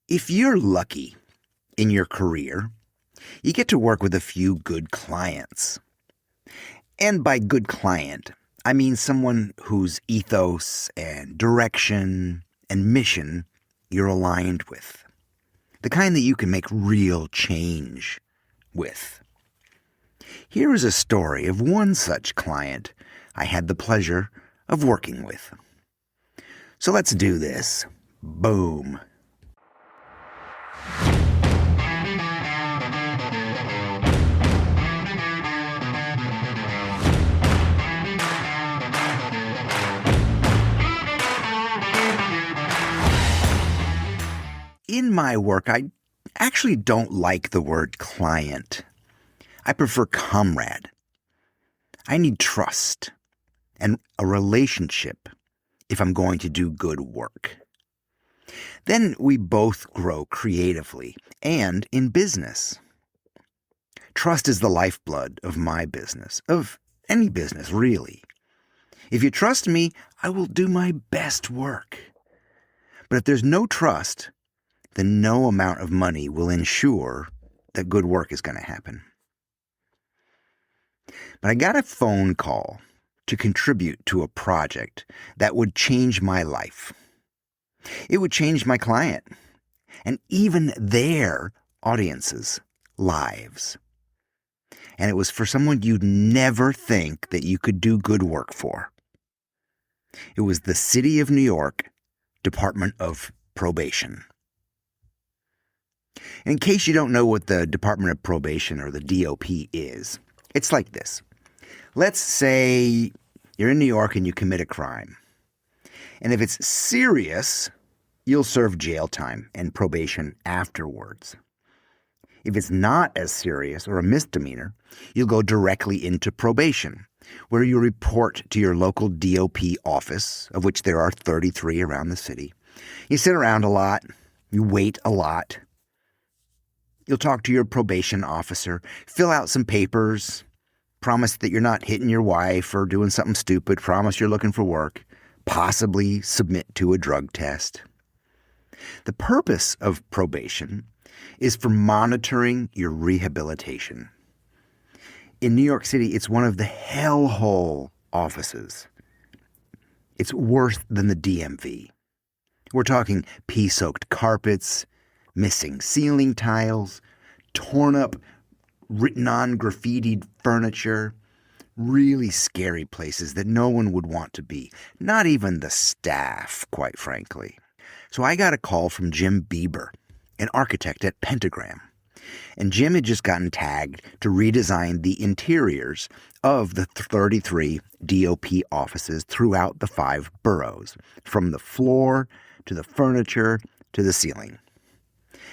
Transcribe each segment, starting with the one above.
If you're lucky in your career, you get to work with a few good clients. And by good client, I mean someone whose ethos and direction and mission you're aligned with. The kind that you can make real change with. Here is a story of one such client I had the pleasure of working with. So let's do this. Boom. In my work, I actually don't like the word client. I prefer comrade. I need trust and a relationship if I'm going to do good work. Then we both grow creatively and in business. Trust is the lifeblood of my business, of any business, really. If you trust me, I will do my best work. But if there's no trust, then no amount of money will ensure that good work is going to happen. But I got a phone call to contribute to a project that would change my life. It would change my client and even their audience's lives. And it was for someone you'd never think that you could do good work for. It was the City of New York Department of Probation. In case you don't know what the Department of Probation or the DOP is, it's like this. Let's say you're in New York and you commit a crime. And if it's serious, you'll serve jail time and probation afterwards. If it's not as serious or a misdemeanor, you'll go directly into probation, where you report to your local DOP office, of which there are 33 around the city. You sit around a lot. You wait a lot. You'll talk to your probation officer, fill out some papers, promise that you're not hitting your wife or doing something stupid, promise you're looking for work, possibly submit to a drug test. The purpose of probation is for monitoring your rehabilitation. In New York City, it's one of the hellhole offices. It's worse than the DMV. We're talking pea-soaked carpets, missing ceiling tiles, torn up, written-on graffitied furniture, really scary places that no one would want to be, not even the staff, quite frankly. So I got a call from Jim Bieber, an architect at Pentagram. And Jim had just gotten tagged to redesign the interiors of the 33 DOP offices throughout the 5 boroughs, from the floor to the furniture to the ceiling.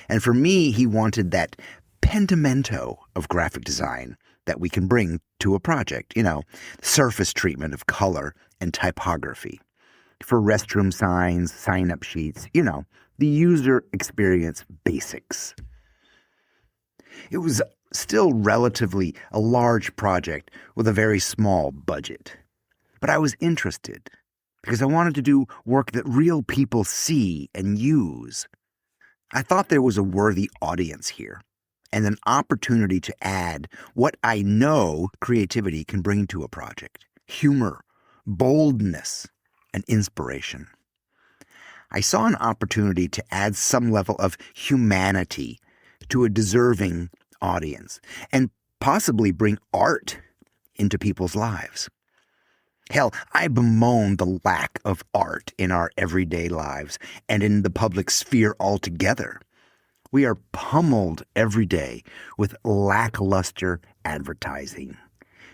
And for me, he wanted that pentimento of graphic design that we can bring to a project, surface treatment of color and typography. For restroom signs, sign-up sheets, the user experience basics. It was still relatively a large project with a very small budget. But I was interested because I wanted to do work that real people see and use. I thought there was a worthy audience here and an opportunity to add what I know creativity can bring to a project: humor, boldness, and inspiration. I saw an opportunity to add some level of humanity to a deserving audience and possibly bring art into people's lives. Hell, I bemoan the lack of art in our everyday lives and in the public sphere altogether. We are pummeled every day with lackluster advertising,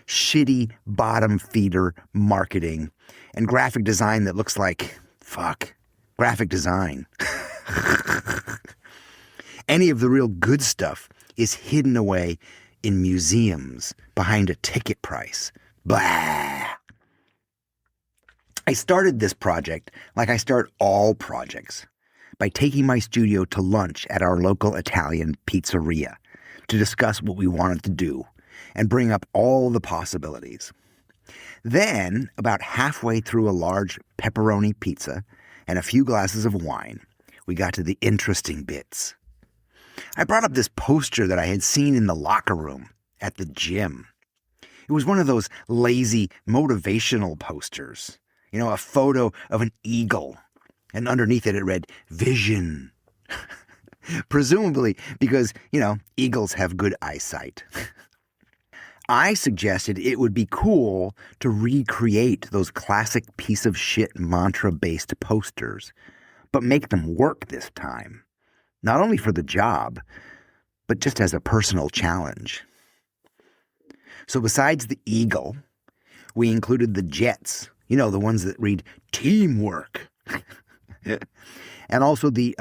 shitty bottom-feeder marketing, and graphic design that looks like, graphic design. Any of the real good stuff is hidden away in museums behind a ticket price. Blah! I started this project like I start all projects, by taking my studio to lunch at our local Italian pizzeria to discuss what we wanted to do and bring up all the possibilities. Then, about halfway through a large pepperoni pizza and a few glasses of wine, we got to the interesting bits. I brought up this poster that I had seen in the locker room at the gym. It was one of those lazy motivational posters. A photo of an eagle. And underneath it read, "Vision." Presumably because, eagles have good eyesight. I suggested it would be cool to recreate those classic piece of shit mantra-based posters, but make them work this time. Not only for the job, but just as a personal challenge. So besides the eagle, we included the jets, the ones that read "teamwork." And also the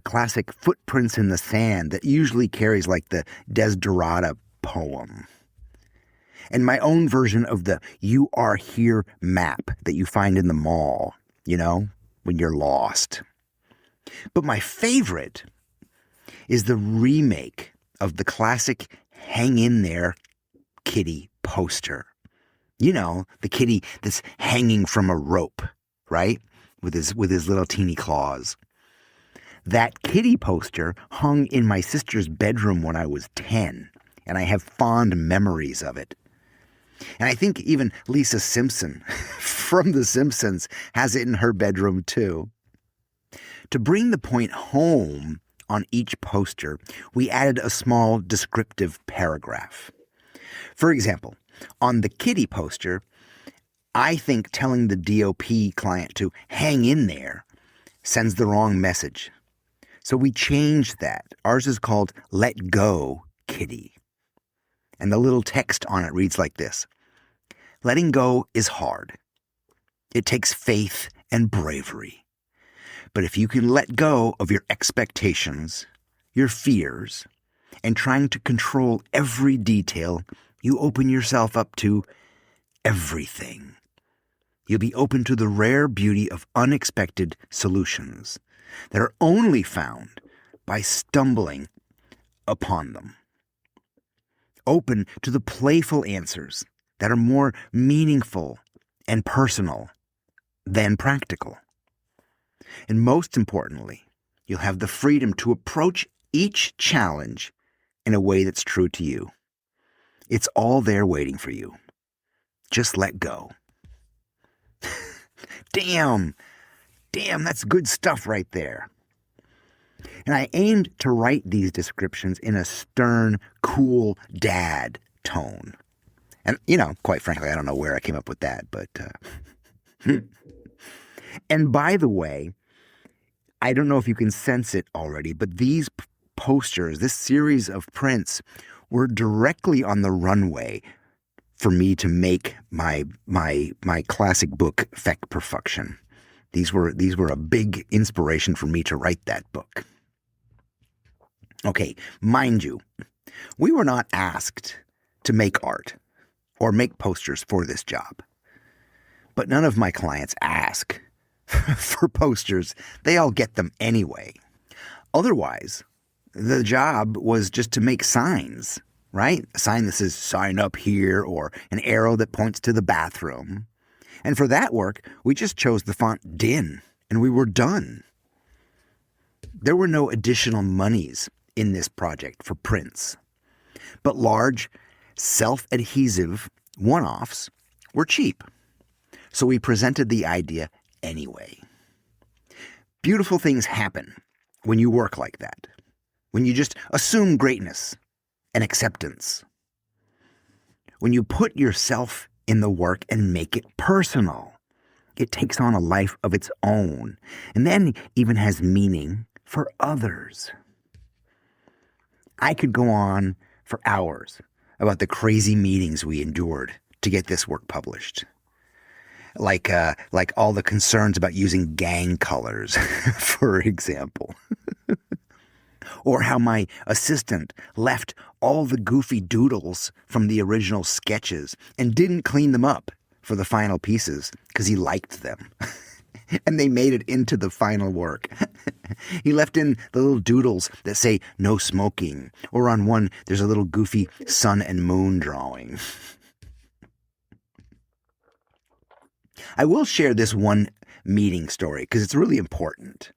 classic footprints in the sand that usually carries like the Desderata poem. And my own version of the "You Are Here" map that you find in the mall, when you're lost. But my favorite is the remake of the classic "Hang in There" kitty poster. The kitty that's hanging from a rope, right? With his little teeny claws. That kitty poster hung in my sister's bedroom when I was 10, and I have fond memories of it. And I think even Lisa Simpson from The Simpsons has it in her bedroom too. To bring the point home on each poster, we added a small descriptive paragraph. For example, on the kitty poster, I think telling the DOP client to hang in there sends the wrong message. So we changed that. Ours is called "Let Go, Kitty." And the little text on it reads like this: "Letting go is hard. It takes faith and bravery. But if you can let go of your expectations, your fears, and trying to control every detail, you open yourself up to everything. You'll be open to the rare beauty of unexpected solutions that are only found by stumbling upon them. Open to the playful answers that are more meaningful and personal than practical. And most importantly, you'll have the freedom to approach each challenge in a way that's true to you. It's all there waiting for you. Just let go." Damn, that's good stuff right there. And I aimed to write these descriptions in a stern, cool dad tone. And, quite frankly, I don't know where I came up with that, but... And by the way, I don't know if you can sense it already, but these posters, this series of prints, were directly on the runway for me to make my classic book, Feck Perfection. These were a big inspiration for me to write that book. Okay, mind you, we were not asked to make art or make posters for this job. But none of my clients ask for posters. They all get them anyway. Otherwise, the job was just to make signs, right? A sign that says "sign up here" or an arrow that points to the bathroom. And for that work, we just chose the font DIN and we were done. There were no additional monies in this project for prints, but large, self-adhesive one-offs were cheap. So we presented the idea anyway. Beautiful things happen when you work like that, when you just assume greatness and acceptance, when you put yourself in the work and make it personal. It takes on a life of its own and then even has meaning for others. I could go on for hours about the crazy meetings we endured to get this work published. Like all the concerns about using gang colors, for example. Or how my assistant left all the goofy doodles from the original sketches and didn't clean them up for the final pieces because he liked them. And they made it into the final work. He left in the little doodles that say "no smoking," or on one there's a little goofy sun and moon drawing. I will share this one meeting story because it's really important.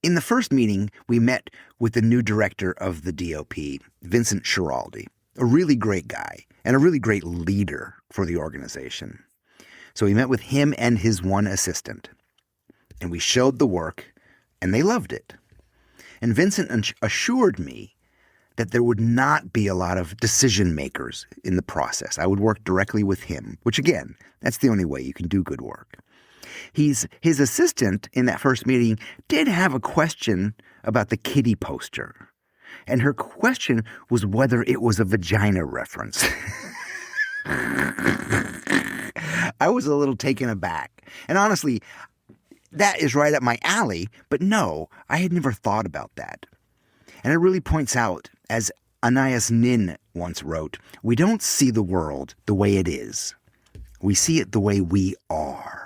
In the first meeting, we met with the new director of the DOP, Vincent Schiraldi, a really great guy and a really great leader for the organization. So we met with him and his one assistant, and we showed the work, and they loved it. And Vincent assured me that there would not be a lot of decision makers in the process. I would work directly with him, which again, that's the only way you can do good work. His assistant in that first meeting did have a question about the kitty poster. And her question was whether it was a vagina reference. I was a little taken aback. And honestly, that is right up my alley. But no, I had never thought about that. And it really points out, as Anais Nin once wrote, we don't see the world the way it is. We see it the way we are.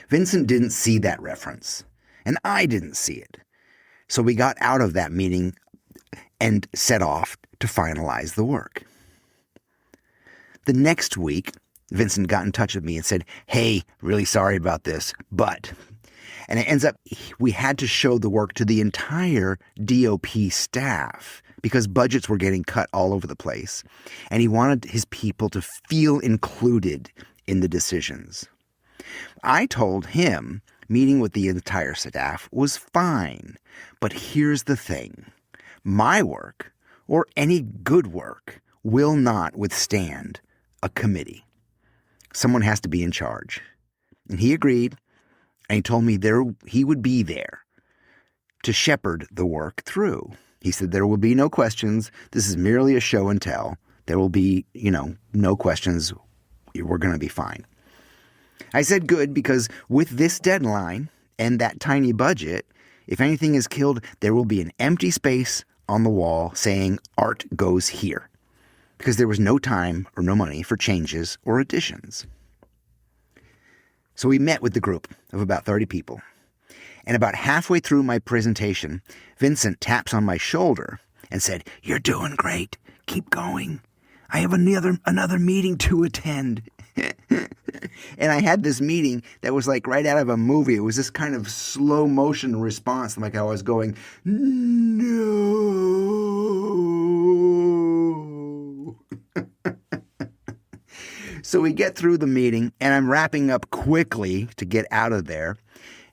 Vincent didn't see that reference, and I didn't see it. So we got out of that meeting and set off to finalize the work. The next week, Vincent got in touch with me and said, hey, really sorry about this, but... And it ends up, we had to show the work to the entire DOP staff because budgets were getting cut all over the place. And he wanted his people to feel included in the decisions. I told him meeting with the entire staff was fine. But here's the thing. My work, or any good work, will not withstand a committee. Someone has to be in charge. And he agreed, and he told me he would be there to shepherd the work through. He said there will be no questions. This is merely a show and tell. There will be, no questions. We're going to be fine. I said good because with this deadline and that tiny budget, if anything is killed, there will be an empty space on the wall saying art goes here, because there was no time or no money for changes or additions. So we met with the group of about 30 people, and about halfway through my presentation, Vincent taps on my shoulder and said, "You're doing great. Keep going. I have another meeting to attend." And I had this meeting that was like right out of a movie. It was this kind of slow motion response, like I was going, no. So we get through the meeting, and I'm wrapping up quickly to get out of there.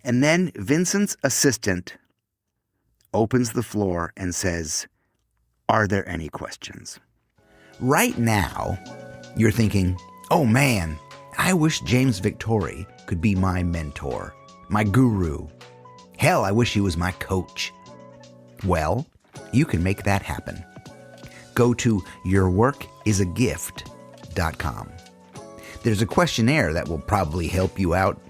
And then Vincent's assistant opens the floor and says, "Are there any questions?" Right now, you're thinking, oh man, I wish James Victori could be my mentor, my guru. Hell, I wish he was my coach. Well, you can make that happen. Go to yourworkisagift.com. There's a questionnaire that will probably help you out,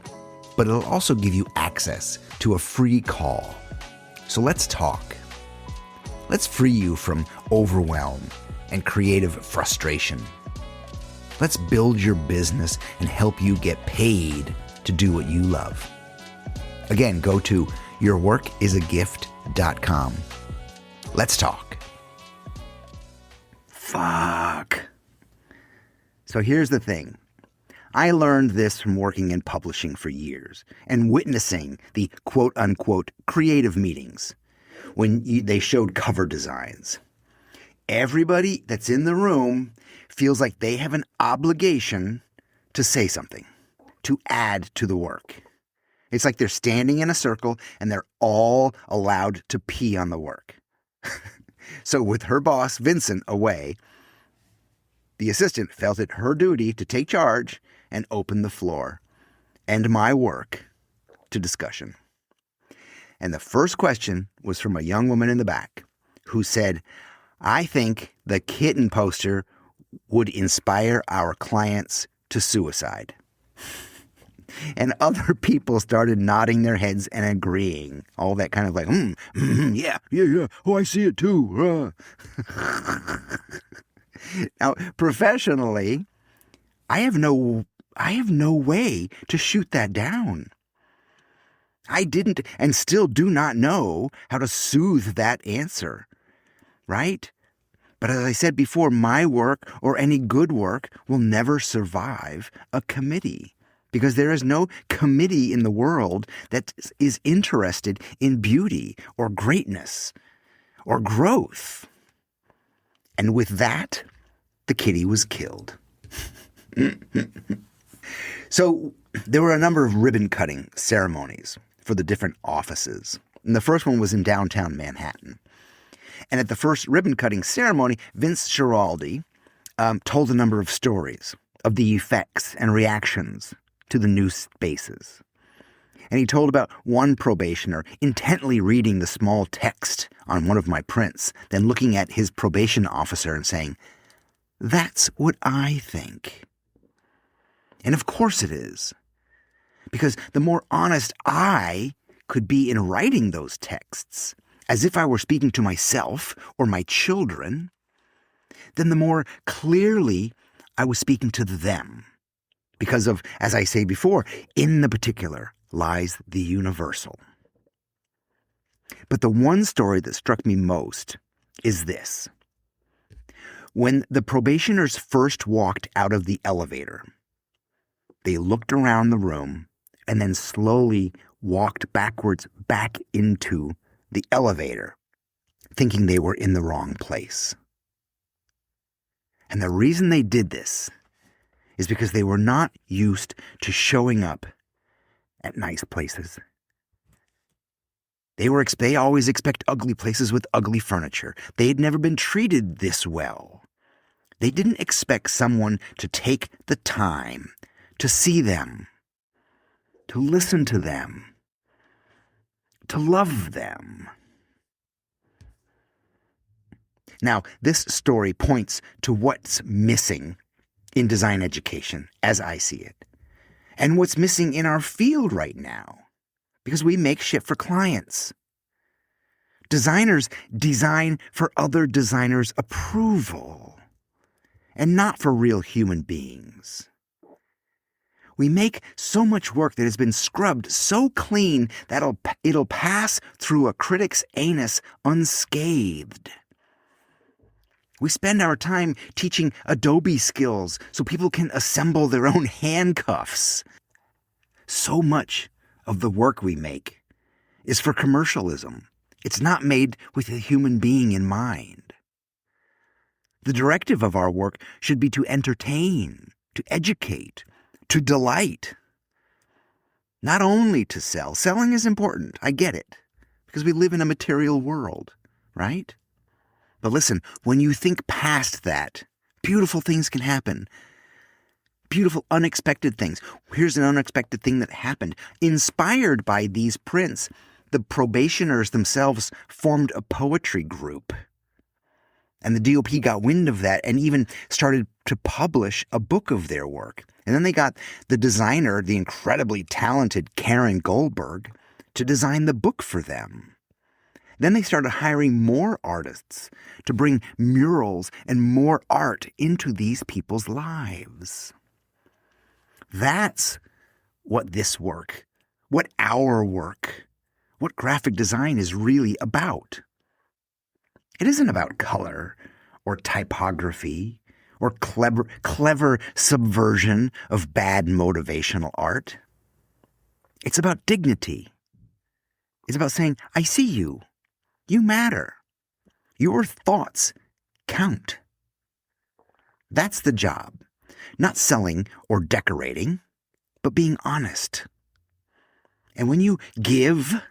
but it'll also give you access to a free call. So let's talk. Let's free you from overwhelm and creative frustration. Let's build your business and help you get paid to do what you love. Again, go to yourworkisagift.com. Let's talk. Fuck. So here's the thing. I learned this from working in publishing for years and witnessing the quote-unquote creative meetings when they showed cover designs. Everybody that's in the room feels like they have an obligation to say something, to add to the work. It's like they're standing in a circle and they're all allowed to pee on the work. So with her boss, Vincent, away, the assistant felt it her duty to take charge and open the floor and my work to discussion. And the first question was from a young woman in the back who said, "I think the kitten poster would inspire our clients to suicide." And other people started nodding their heads and agreeing. All that kind of like, yeah. Oh, I see it too. Now, professionally, I have no way to shoot that down. I didn't and still do not know how to soothe that answer, right? But as I said before, my work or any good work will never survive a committee. because there is no committee in the world that is interested in beauty or greatness or growth. And with that, the kitty was killed. So there were a number of ribbon-cutting ceremonies for the different offices. And the first one was in downtown Manhattan. And at the first ribbon-cutting ceremony, Vince Schiraldi told a number of stories of the effects and reactions to the new spaces. And he told about one probationer intently reading the small text on one of my prints, then looking at his probation officer and saying, "That's what I think." And of course it is. Because the more honest I could be in writing those texts, as if I were speaking to myself or my children, then the more clearly I was speaking to them. Because of, as I say before, in the particular lies the universal. But the one story that struck me most is this. When the probationers first walked out of the elevator, they looked around the room and then slowly walked backwards back into the elevator, thinking they were in the wrong place. And the reason they did this is because they were not used to showing up at nice places. They always expect ugly places with ugly furniture. They had never been treated this well. They didn't expect someone to take the time to see them, to listen to them, to love them. Now, this story points to what's missing in design education, as I see it, and what's missing in our field right now, because we make shit for clients. Designers design for other designers' approval, and not for real human beings. We make so much work that has been scrubbed so clean that it'll pass through a critic's anus unscathed. We spend our time teaching Adobe skills so people can assemble their own handcuffs. So much of the work we make is for commercialism. It's not made with a human being in mind. The directive of our work should be to entertain, to educate, to delight. Not only to sell. Selling is important. I get it. Because we live in a material world, right? But listen, when you think past that, beautiful things can happen. Beautiful, unexpected things. Here's an unexpected thing that happened. Inspired by these prints, the probationers themselves formed a poetry group. And the DOP got wind of that and even started to publish a book of their work. And then they got the designer, the incredibly talented Karen Goldberg, to design the book for them. Then they started hiring more artists to bring murals and more art into these people's lives. That's what this work, what our work, what graphic design is really about. It isn't about color or typography or clever subversion of bad motivational art. It's about dignity. It's about saying, I see you. You matter. Your thoughts count. That's the job. Not selling or decorating, but being honest. And when you give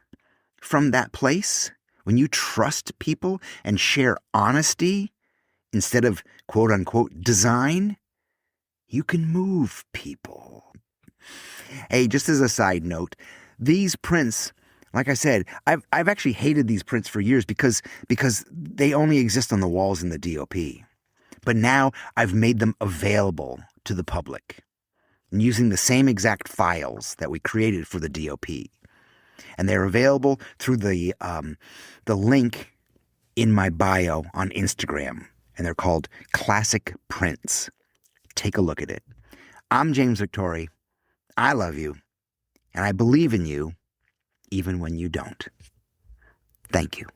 from that place, when you trust people and share honesty instead of quote-unquote design, you can move people. Hey, just as a side note, these prints, like I said, I've actually hated these prints for years because they only exist on the walls in the DOP. But now I've made them available to the public using the same exact files that we created for the DOP. And they're available through the link in my bio on Instagram. And they're called Classic Prints. Take a look at it. I'm James Victori. I love you. And I believe in you even when you don't. Thank you.